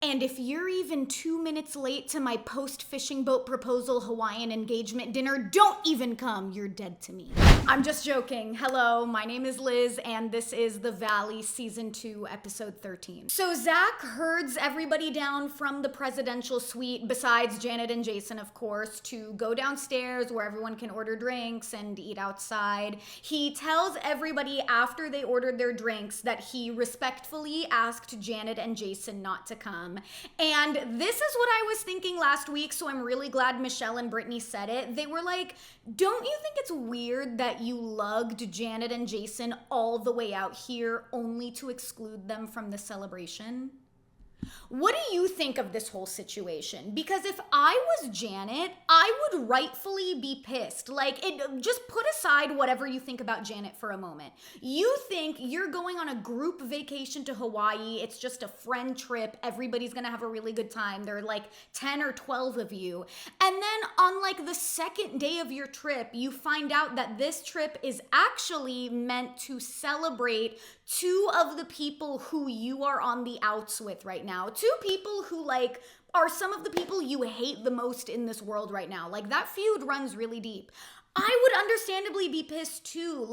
And if you're even 2 minutes late to my post-fishing boat proposal Hawaiian engagement dinner, don't even come. You're dead to me. I'm just joking. Hello, my name is Liz, and this is The Valley Season 2, Episode 13. So Zach herds everybody down from the presidential suite, besides Janet and Jason, of course, to go downstairs where everyone can order drinks and eat outside. He tells everybody after they ordered their drinks that he respectfully asked Janet and Jason not to come. And this is what I was thinking last week, so I'm really glad Michelle and Brittany said it. They were like, don't you think it's weird that you lugged Janet and Jason all the way out here only to exclude them from the celebration? What do you think of this whole situation? Because if I was Janet, I would rightfully be pissed. Just put aside whatever you think about Janet for a moment. You think you're going on a group vacation to Hawaii. It's just a friend trip. Everybody's gonna have a really good time. There are like 10 or 12 of you. And then on like the second day of your trip, you find out that this trip is actually meant to celebrate two of the people who you are on the outs with right now. Two people who are some of the people you hate the most in this world right now. Like, that feud runs really deep. I would understandably be pissed too.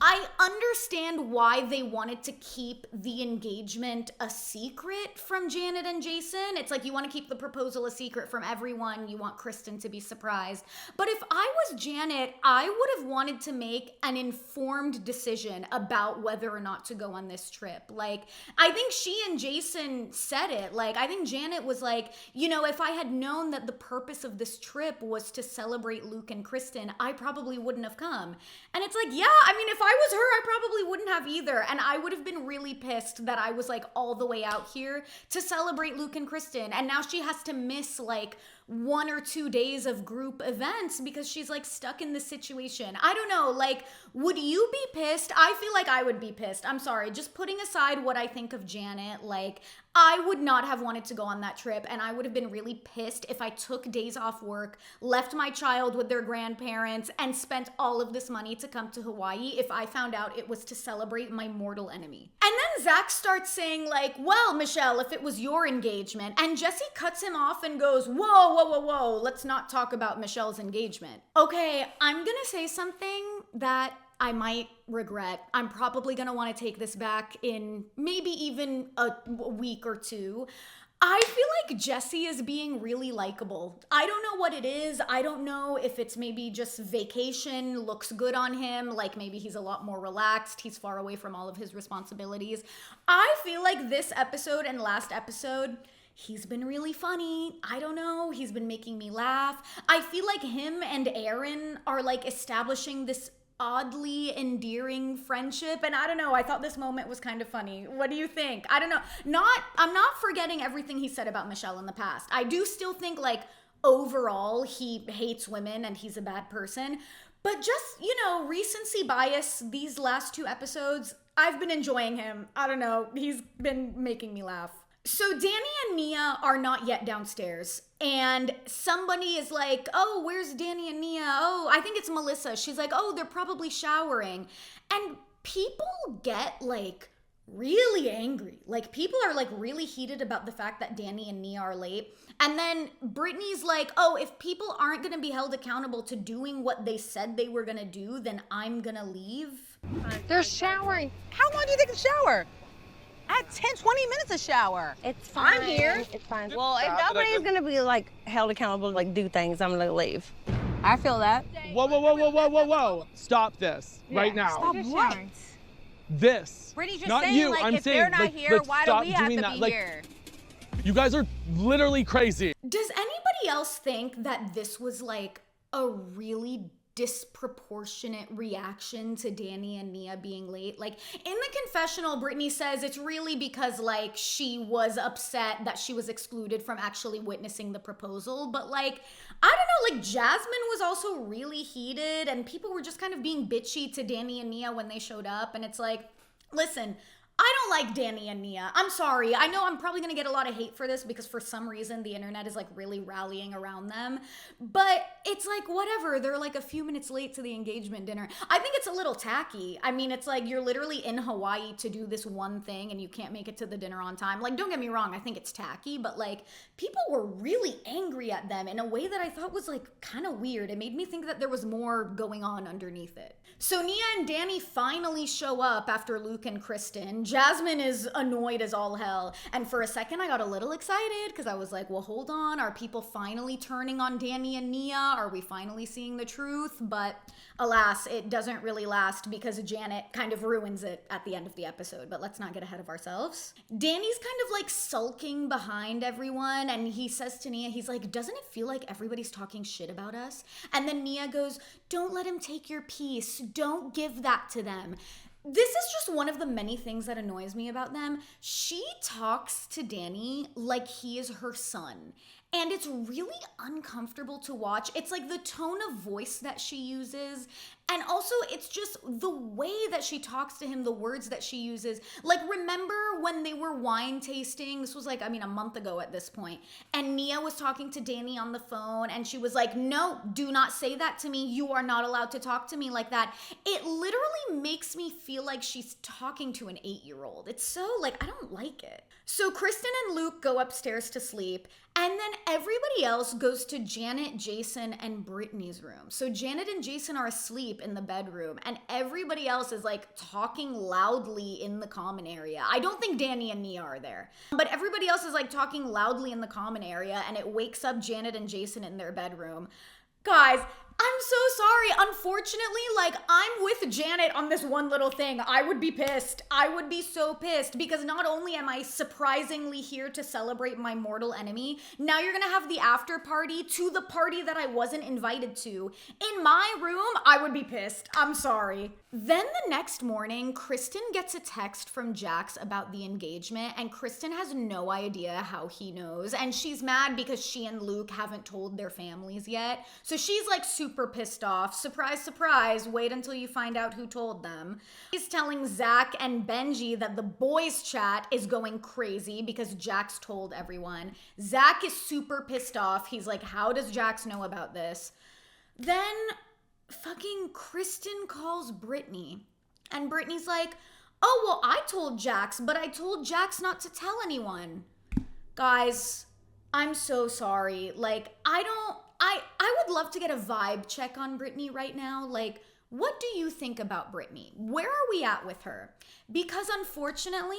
I understand why they wanted to keep the engagement a secret from Janet and Jason. It's like you want to keep the proposal a secret from everyone. You want Kristen to be surprised. But if I was Janet, I would have wanted to make an informed decision about whether or not to go on this trip. I think she and Jason said it. I think Janet was like, if I had known that the purpose of this trip was to celebrate Luke and Kristen, I probably wouldn't have come. And it's like, yeah, if I was her, I probably wouldn't have either. And I would have been really pissed that I was all the way out here to celebrate Luke and Kristen. And now she has to miss 1 or 2 days of group events because she's stuck in this situation. I don't know, would you be pissed? I feel like I would be pissed. I'm sorry, just putting aside what I think of Janet, I would not have wanted to go on that trip, and I would have been really pissed if I took days off work, left my child with their grandparents, and spent all of this money to come to Hawaii if I found out it was to celebrate my mortal enemy. And then Zach starts saying well, Michelle, if it was your engagement, and Jesse cuts him off and goes, whoa, let's not talk about Michelle's engagement. Okay, I'm gonna say something that I might regret. I'm probably gonna wanna take this back in maybe even a week or two. I feel like Jesse is being really likable. I don't know what it is. I don't know if it's maybe just vacation looks good on him. Maybe he's a lot more relaxed. He's far away from all of his responsibilities. I feel like this episode and last episode, he's been really funny. I don't know. He's been making me laugh. I feel like him and Aaron are establishing this oddly endearing friendship, and I don't know, I thought this moment was kind of funny. What do you think? I don't know. I'm not forgetting everything he said about Michelle in the past. I do still think overall he hates women and he's a bad person, but just, recency bias, these last 2 episodes, I've been enjoying him. I don't know, he's been making me laugh. So Danny and Nia are not yet downstairs, and somebody is like, oh, where's Danny and Nia? Oh, I think it's Melissa. She's like, oh, they're probably showering. And people get really angry. People are really heated about the fact that Danny and Nia are late. And then Brittany's like, oh, if people aren't going to be held accountable to doing what they said they were going to do, then I'm going to leave. They're showering. How long do you think to shower? I had 10, 20 minutes to shower. It's fine. I'm here. It's fine. Well, if nobody's gonna be held accountable to do things, I'm gonna leave. I feel that. Whoa. Stop this right now. Stop what? This. Brittany's just not saying, you. if I'm saying, they're not here, why do we have to be here? You guys are literally crazy. Does anybody else think that this was a really disproportionate reaction to Danny and Nia being late? In the confessional, Brittany says it's really because she was upset that she was excluded from actually witnessing the proposal. But I don't know, Jasmine was also really heated, and people were just kind of being bitchy to Danny and Nia when they showed up. And it's listen, I don't like Danny and Nia. I'm sorry. I know I'm probably gonna get a lot of hate for this because for some reason the internet is like really rallying around them. But it's like, whatever. They're like a few minutes late to the engagement dinner. I think it's a little tacky. I mean, it's like you're literally in Hawaii to do this one thing and you can't make it to the dinner on time. Like, don't get me wrong, I think it's tacky, but like people were really angry at them in a way that I thought was like kind of weird. It made me think that there was more going on underneath it. So Nia and Danny finally show up after Luke and Kristen. Jasmine is annoyed as all hell. And for a second, I got a little excited because I was like, well, hold on. Are people finally turning on Danny and Nia? Are we finally seeing the truth? But alas, it doesn't really last because Janet kind of ruins it at the end of the episode. But let's not get ahead of ourselves. Danny's kind of like sulking behind everyone. And he says to Nia, he's like, doesn't it feel like everybody's talking shit about us? And then Nia goes, don't let him take your piece. Don't give that to them. This is just one of the many things that annoys me about them. She talks to Danny like he is her son. And it's really uncomfortable to watch. It's like the tone of voice that she uses. And also, it's just the way that she talks to him, the words that she uses. Like, remember when they were wine tasting? This was like, a month ago at this point. And Nia was talking to Danny on the phone, and she was like, no, do not say that to me. You are not allowed to talk to me like that. It literally makes me feel like she's talking to an 8-year-old. It's so, like, I don't like it. So Kristen and Luke go upstairs to sleep, and then everybody else goes to Janet, Jason, and Brittany's room. So Janet and Jason are asleep in the bedroom, and everybody else is like talking loudly in the common area. I don't think Danny and Nia are there, but everybody else is like talking loudly in the common area, and it wakes up Janet and Jason in their bedroom. Guys, I'm so sorry. Unfortunately, like, I'm with Janet on this one little thing. I would be pissed. I would be so pissed because not only am I surprisingly here to celebrate my mortal enemy, now you're gonna have the after party to the party that I wasn't invited to. In my room, I would be pissed. I'm sorry. Then the next morning, Kristen gets a text from Jax about the engagement, and Kristen has no idea how he knows, and she's mad because she and Luke haven't told their families yet. So she's like super pissed off. Surprise, surprise, wait until you find out who told them. He's telling Zach and Benji that the boys chat is going crazy because Jax told everyone. Zach is super pissed off. He's like, how does Jax know about this? Then fucking Kristen calls Brittany, and Brittany's like, oh, well, I told Jax, but I told Jax not to tell anyone. Guys, I'm so sorry. Like, I would love to get a vibe check on Brittany right now. Like, what do you think about Brittany? Where are we at with her? Because unfortunately,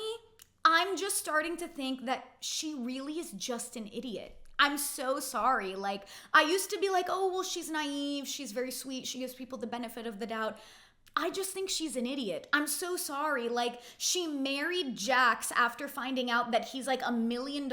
I'm just starting to think that she really is just an idiot. I'm so sorry. Like, I used to be like, oh, well, she's naive. She's very sweet. She gives people the benefit of the doubt. I just think she's an idiot. I'm so sorry. Like, she married Jax after finding out that he's like $1 million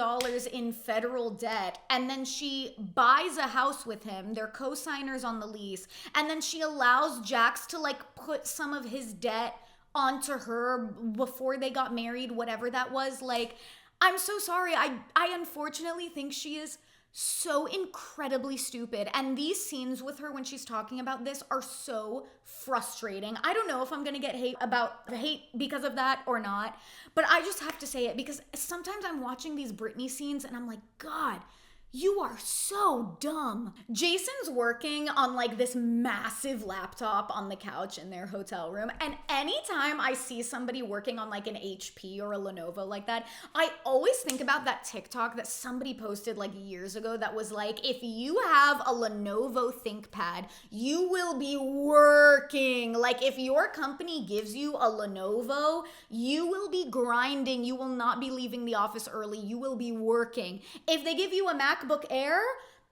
in federal debt. And then she buys a house with him. They're co-signers on the lease. And then she allows Jax to like put some of his debt onto her before they got married, whatever that was. Like, I'm so sorry. I unfortunately think she is so incredibly stupid. And these scenes with her when she's talking about this are so frustrating. I don't know if I'm gonna get hate because of that or not, but I just have to say it because sometimes I'm watching these Britney scenes and I'm like, God, you are so dumb. Jason's working on like this massive laptop on the couch in their hotel room. And anytime I see somebody working on like an HP or a Lenovo like that, I always think about that TikTok that somebody posted like years ago that was like, if you have a Lenovo ThinkPad, you will be working. Like, if your company gives you a Lenovo, you will be grinding. You will not be leaving the office early. You will be working. If they give you a MacBook Air,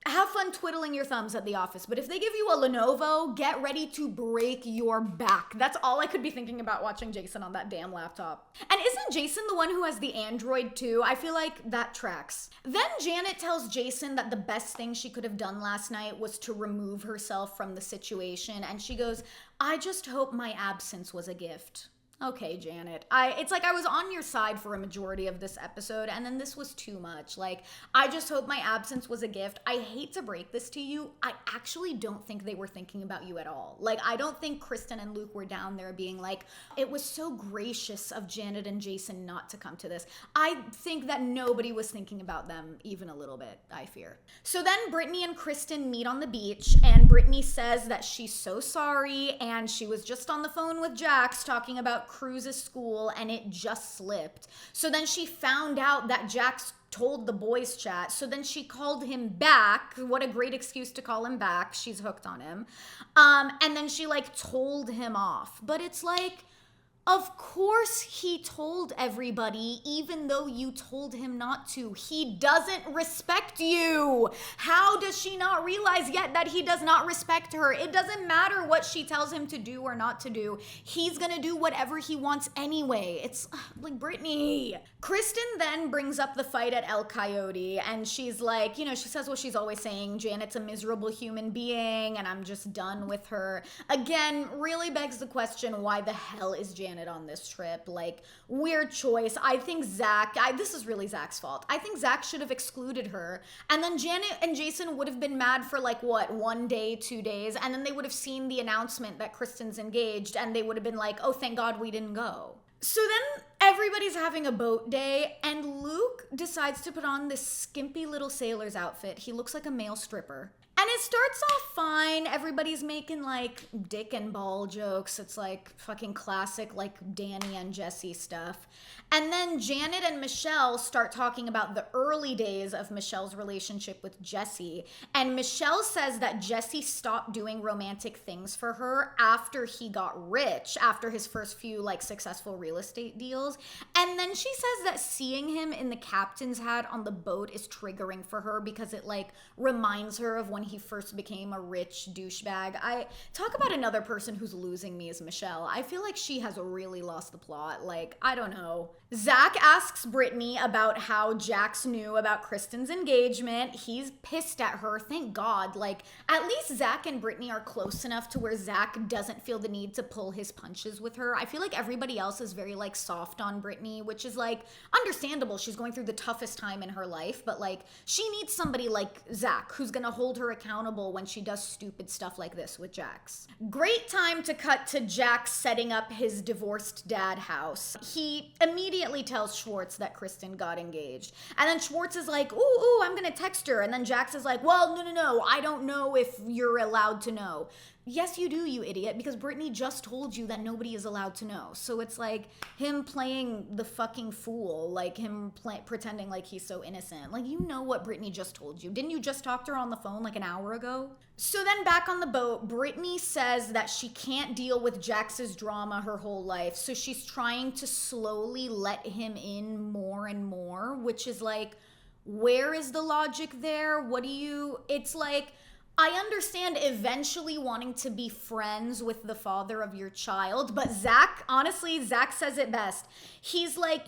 have fun twiddling your thumbs at the office. But if they give you a Lenovo, get ready to break your back. That's all I could be thinking about watching Jason on that damn laptop. And isn't Jason the one who has the Android too? I feel like that tracks. Then Janet tells Jason that the best thing she could have done last night was to remove herself from the situation. And she goes, I just hope my absence was a gift. Okay, Janet. It's like I was on your side for a majority of this episode, and then this was too much. Like, I just hope my absence was a gift. I hate to break this to you. I actually don't think they were thinking about you at all. Like, I don't think Kristen and Luke were down there being like, it was so gracious of Janet and Jason not to come to this. I think that nobody was thinking about them even a little bit, I fear. So then Brittany and Kristen meet on the beach, and Brittany says that she's so sorry, and she was just on the phone with Jax talking about Cruz's school, and it just slipped. So then she found out that Jax told the boys chat, so then she called him back. What a great excuse to call him back. She's hooked on him. And then she like told him off. But it's like, of course he told everybody, even though you told him not to. He doesn't respect you. How does she not realize yet that he does not respect her? It doesn't matter what she tells him to do or not to do. He's gonna do whatever he wants anyway. It's like, Brittany. Kristen then brings up the fight at El Coyote, and she's like, she says what she's always saying, Janet's a miserable human being, and I'm just done with her. Again, really begs the question, why the hell is Janet on this trip? Like, weird choice. I think this is really Zach's fault. I think Zach should have excluded her, and then Janet and Jason would have been mad for like, what, 1 day, 2 days, and then they would have seen the announcement that Kristen's engaged, and they would have been like, oh, thank God we didn't go. So then everybody's having a boat day, and Luke decides to put on this skimpy little sailor's outfit. He looks like a male stripper. And it starts off fine. Everybody's making like dick and ball jokes. It's like fucking classic like Danny and Jesse stuff. And then Janet and Michelle start talking about the early days of Michelle's relationship with Jesse. And Michelle says that Jesse stopped doing romantic things for her after he got rich, after his first few like successful real estate deals. And then she says that seeing him in the captain's hat on the boat is triggering for her because it like reminds her of when he first became a rich douchebag. I talk about another person who's losing me is Michelle. I feel like she has really lost the plot. Like, I don't know. Zach asks Brittany about how Jax knew about Kristen's engagement. He's pissed at her. Thank God. Like, at least Zach and Brittany are close enough to where Zach doesn't feel the need to pull his punches with her. I feel like everybody else is very like soft on Brittany, which is like understandable. She's going through the toughest time in her life, but like she needs somebody like Zach who's gonna hold her accountable when she does stupid stuff like this with Jax. Great time to cut to Jax setting up his divorced dad house. He immediately tells Schwartz that Kristen got engaged. And then Schwartz is like, ooh, I'm gonna text her. And then Jax is like, well, no, I don't know if you're allowed to know. Yes, you do, you idiot, because Brittany just told you that nobody is allowed to know. So it's like him playing the fucking fool, like him pretending like he's so innocent. Like, you know what Brittany just told you. Didn't you just talk to her on the phone like an hour ago? So then back on the boat, Brittany says that she can't deal with Jax's drama her whole life. So she's trying to slowly let him in more and more, which is like, where is the logic there? It's like, I understand eventually wanting to be friends with the father of your child, but Zach says it best. He's like,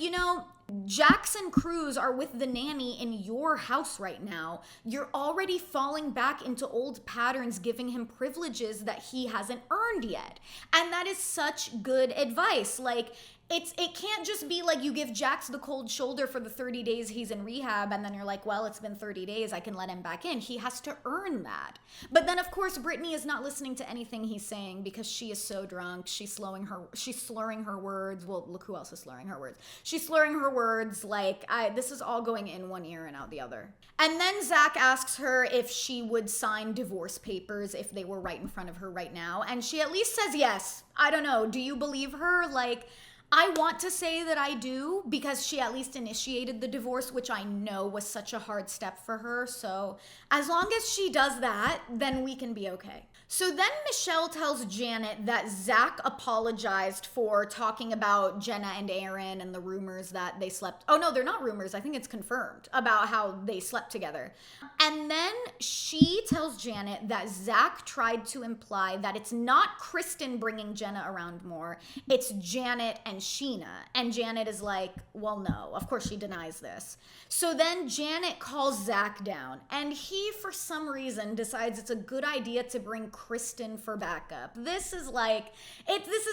Jax and Cruz are with the nanny in your house right now. You're already falling back into old patterns, giving him privileges that he hasn't earned yet. And that is such good advice. Like, it can't just be like you give Jax the cold shoulder for the 30 days he's in rehab and then you're like, well, it's been 30 days, I can let him back in. He has to earn that. But then of course Brittany is not listening to anything he's saying because she is so drunk. She's slurring her words. Well, look who else is slurring her words. She's slurring her words. Like, this is all going in one ear and out the other. And then Zach asks her if she would sign divorce papers if they were right in front of her right now. And she at least says yes. I don't know. Do you believe her? Like, I want to say that I do because she at least initiated the divorce, which I know was such a hard step for her. So as long as she does that, then we can be okay. So then Michelle tells Janet that Zach apologized for talking about Jenna and Aaron and the rumors that they slept. Oh no, they're not rumors. I think it's confirmed about how they slept together. And then she tells Janet that Zach tried to imply that it's not Kristen bringing Jenna around more. It's Janet and and Sheena. And Janet is like, well, no, of course she denies this. So then Janet calls Zach down, and he, for some reason, decides it's a good idea to bring Kristen for backup. This is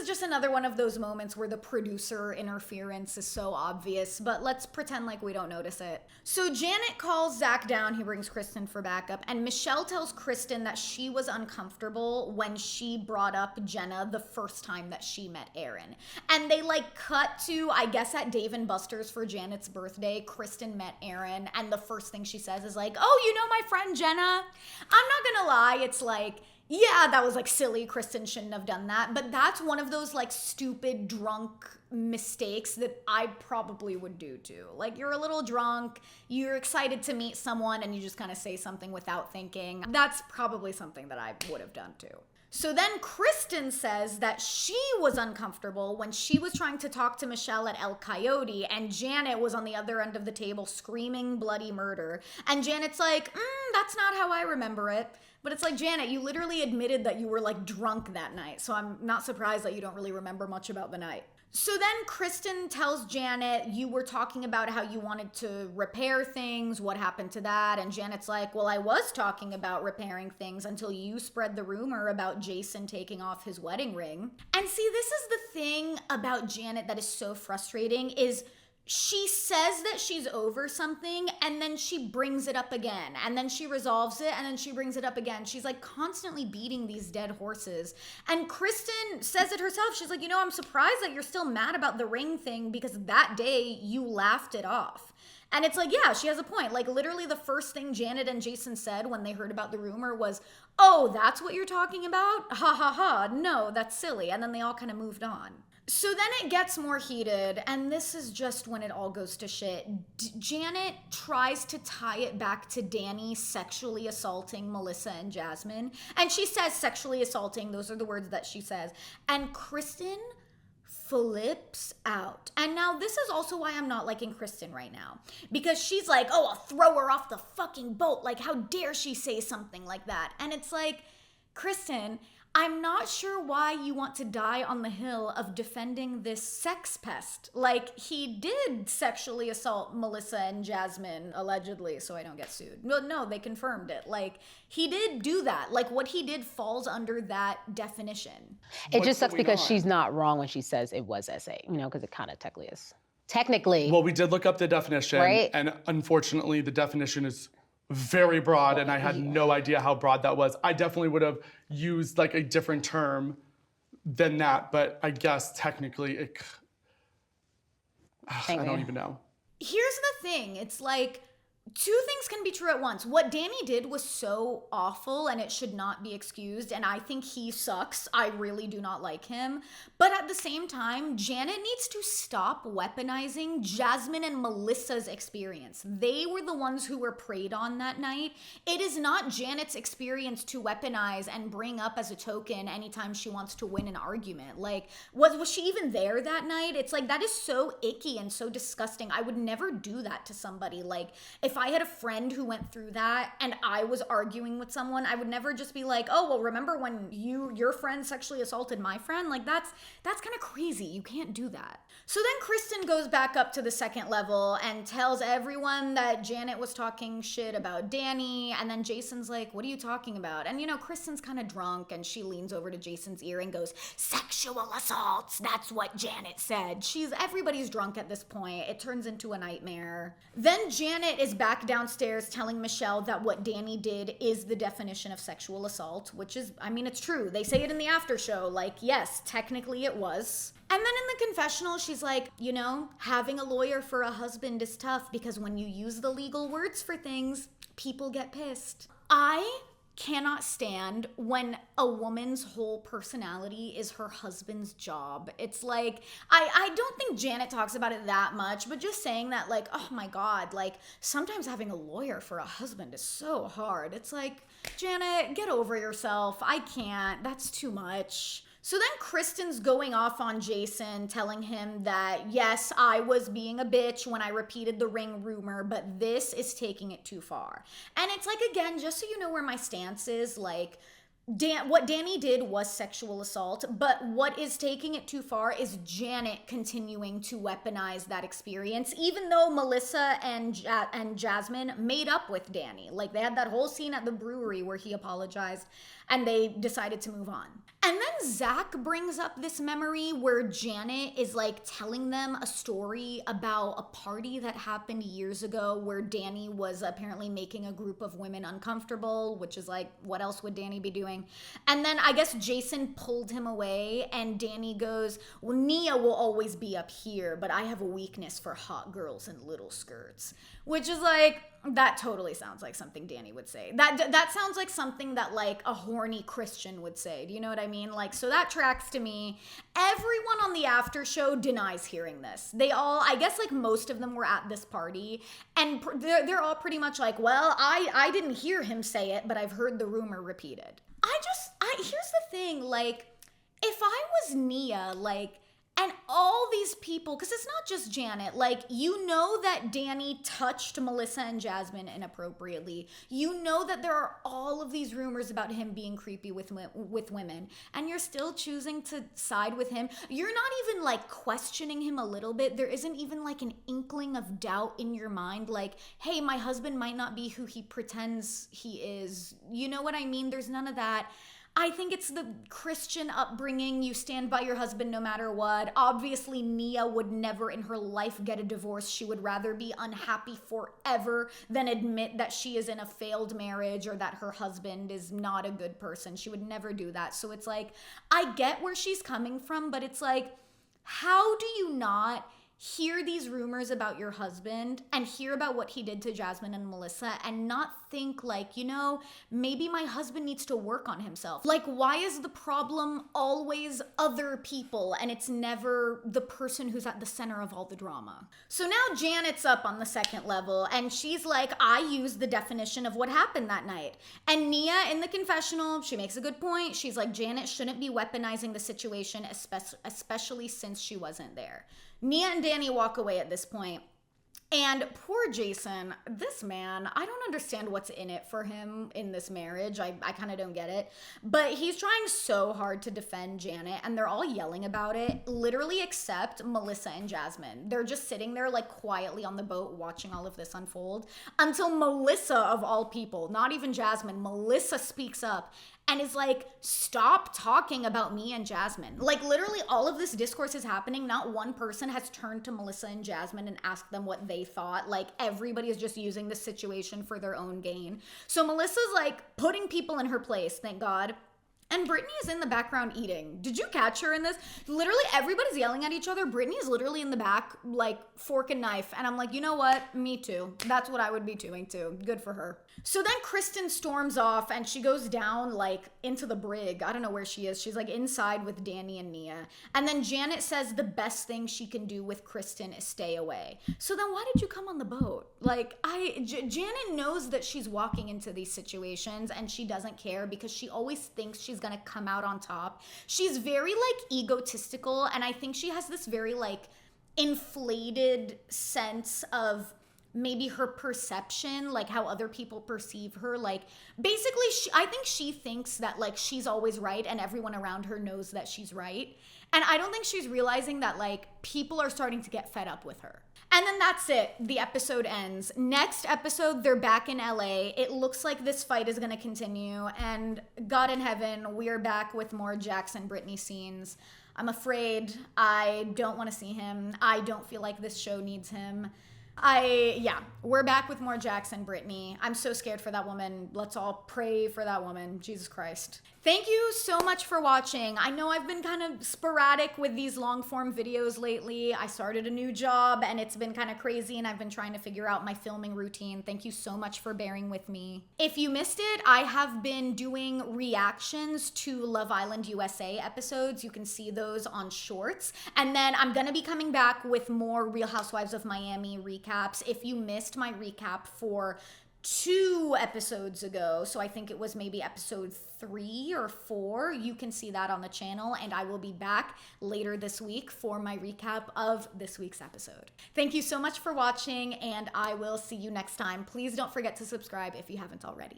just another one of those moments where the producer interference is so obvious, but let's pretend like we don't notice it. So Janet calls Zach down, he brings Kristen for backup, and Michelle tells Kristen that she was uncomfortable when she brought up Jenna the first time that she met Aaron. And they cut to, I guess at Dave & Buster's for Janet's birthday, Kristen met Aaron, and the first thing she says is like, oh, you know my friend Jenna? I'm not gonna lie, it's like, yeah, that was silly. Kristen shouldn't have done that. But that's one of those stupid drunk mistakes that I probably would do too. You're a little drunk, you're excited to meet someone, and you just kind of say something without thinking. That's probably something that I would have done too. So then Kristen says that she was uncomfortable when she was trying to talk to Michelle at El Coyote, and Janet was on the other end of the table screaming bloody murder. And Janet's like, that's not how I remember it. But it's like, Janet, you literally admitted that you were drunk that night, so I'm not surprised that you don't really remember much about the night. So then Kristen tells Janet, you were talking about how you wanted to repair things, what happened to that? And Janet's like, well, I was talking about repairing things until you spread the rumor about Jason taking off his wedding ring. And see, this is the thing about Janet that is so frustrating, is she says that she's over something, and then she brings it up again, and then she resolves it, and then she brings it up again. She's constantly beating these dead horses. And Kristen says it herself. She's like, I'm surprised that you're still mad about the ring thing, because that day you laughed it off. And it's yeah, she has a point. Literally the first thing Janet and Jason said when they heard about the rumor was, oh, that's what you're talking about? Ha ha ha, no, that's silly. And then they all kind of moved on. So then it gets more heated, and this is just when it all goes to shit. Janet tries to tie it back to Danny sexually assaulting Melissa and Jasmine, and she says sexually assaulting, those are the words that she says, and Kristen flips out. And now this is also why I'm not liking Kristen right now, because she's like, oh, I'll throw her off the fucking boat, how dare she say something like that? And it's like, Kristen, I'm not sure why you want to die on the hill of defending this sex pest. He did sexually assault Melissa and Jasmine, allegedly, so I don't get sued. No, they confirmed it. He did do that. What he did falls under that definition. It just sucks because she's not wrong when she says it was SA, because it kind of technically is. Technically. Well, we did look up the definition, right? And unfortunately, the definition is very broad, and I had no idea how broad that was. I definitely would have used a different term than that, but I guess technically I don't even know. Here's the thing, it's two things can be true at once. What Danny did was so awful and it should not be excused, and I think he sucks. I really do not like him. But at the same time, Janet needs to stop weaponizing Jasmine and Melissa's experience. They were the ones who were preyed on that night. It is not Janet's experience to weaponize and bring up as a token anytime she wants to win an argument. Was she even there that night? It's that is so icky and so disgusting. I would never do that to somebody. If I had a friend who went through that and I was arguing with someone, I would never just be like, oh, well, remember when your friend sexually assaulted my friend? That's kind of crazy. You can't do that. So then Kristen goes back up to the second level and tells everyone that Janet was talking shit about Danny. And then Jason's like, what are you talking about? And Kristen's kind of drunk, and she leans over to Jason's ear and goes, sexual assaults. That's what Janet said. Everybody's drunk at this point. It turns into a nightmare. Then Janet is back downstairs telling Michelle that what Danny did is the definition of sexual assault, which is, it's true. They say it in the after show, yes, technically it was. And then in the confessional, she's like, having a lawyer for a husband is tough because when you use the legal words for things, people get pissed. I cannot stand when a woman's whole personality is her husband's job. It's I don't think Janet talks about it that much, but just saying that, oh my God, sometimes having a lawyer for a husband is so hard. It's Janet, get over yourself. I can't. That's too much. So then Kristen's going off on Jason, telling him that, yes, I was being a bitch when I repeated the ring rumor, but this is taking it too far. And it's again, just so you know where my stance is, What Danny did was sexual assault, but what is taking it too far is Janet continuing to weaponize that experience, even though Melissa and Jasmine made up with Danny. Like, they had that whole scene at the brewery where he apologized and they decided to move on. And then Zach brings up this memory where Janet is like telling them a story about a party that happened years ago where Danny was apparently making a group of women uncomfortable, which is like, what else would Danny be doing? And then I guess Jason pulled him away and Danny goes, well, Nia will always be up here, but I have a weakness for hot girls in little skirts, which is like, that totally sounds like something Danny would say. That sounds like something that like a horny Christian would say. Do you know what I mean? Like, so that tracks to me. Everyone on the after show denies hearing this. They all, I guess like most of them were at this party and they're all pretty much like, well, I didn't hear him say it, but I've heard the rumor repeated. Here's the thing, like, if I was Nia, like, and all these people, because it's not just Janet, like, you know that Danny touched Melissa and Jasmine inappropriately. You know that there are all of these rumors about him being creepy with women, and you're still choosing to side with him. You're not even, like, questioning him a little bit. There isn't even, like, an inkling of doubt in your mind, like, hey, my husband might not be who he pretends he is. You know what I mean? There's none of that. I think it's the Christian upbringing. You stand by your husband no matter what. Obviously, Nia would never in her life get a divorce. She would rather be unhappy forever than admit that she is in a failed marriage or that her husband is not a good person. She would never do that. So it's like, I get where she's coming from, but it's like, how do you not hear these rumors about your husband and hear about what he did to Jasmine and Melissa and not think like, you know, maybe my husband needs to work on himself? Like, why is the problem always other people and it's never the person who's at the center of all the drama? So now Janet's up on the second level and she's like, I used the definition of what happened that night. And Nia in the confessional, she makes a good point. She's like, Janet shouldn't be weaponizing the situation, especially since she wasn't there. Nia and Danny walk away at this point. And poor Jason, this man, I don't understand what's in it for him in this marriage. I kind of don't get it. But he's trying so hard to defend Janet, and they're all yelling about it, literally except Melissa and Jasmine. They're just sitting there like quietly on the boat watching all of this unfold until Melissa, of all people, not even Jasmine, Melissa speaks up and is like, stop talking about me and Jasmine. Like, literally all of this discourse is happening. Not one person has turned to Melissa and Jasmine and asked them what they thought. Like, everybody is just using the situation for their own gain. So Melissa's like putting people in her place, thank God. And Brittany is in the background eating. Did you catch her in this? Literally everybody's yelling at each other. Brittany is literally in the back, like fork and knife. And I'm like, you know what? Me too. That's what I would be doing too. Good for her. So then Kristen storms off and she goes down like into the brig. I don't know where she is. She's like inside with Danny and Nia. And then Janet says the best thing she can do with Kristen is stay away. So then why did you come on the boat? Like, Janet knows that she's walking into these situations and she doesn't care because she always thinks she's gonna come out on top. She's very like egotistical, and I think she has this very like inflated sense of maybe her perception, like how other people perceive her. Like, basically, I think she thinks that like she's always right and everyone around her knows that she's right. And I don't think she's realizing that like people are starting to get fed up with her. And then that's it. The episode ends. Next episode, they're back in LA. It looks like this fight is gonna continue. And God in heaven, we're back with more Jackson Brittany scenes. I'm afraid. I don't want to see him. I don't feel like this show needs him. We're back with more Jackson Brittany. I'm so scared for that woman. Let's all pray for that woman. Jesus Christ. Thank you so much for watching. I know I've been kind of sporadic with these long form videos lately. I started a new job and it's been kind of crazy and I've been trying to figure out my filming routine. Thank you so much for bearing with me. If you missed it, I have been doing reactions to Love Island USA episodes. You can see those on Shorts. And then I'm gonna be coming back with more Real Housewives of Miami recaps. If you missed my recap for 2 episodes ago, so I think it was maybe episode 3 or 4, you can see that on the channel, and I will be back later this week for my recap of this week's episode. Thank you so much for watching, and I will see you next time. Please don't forget to subscribe if you haven't already.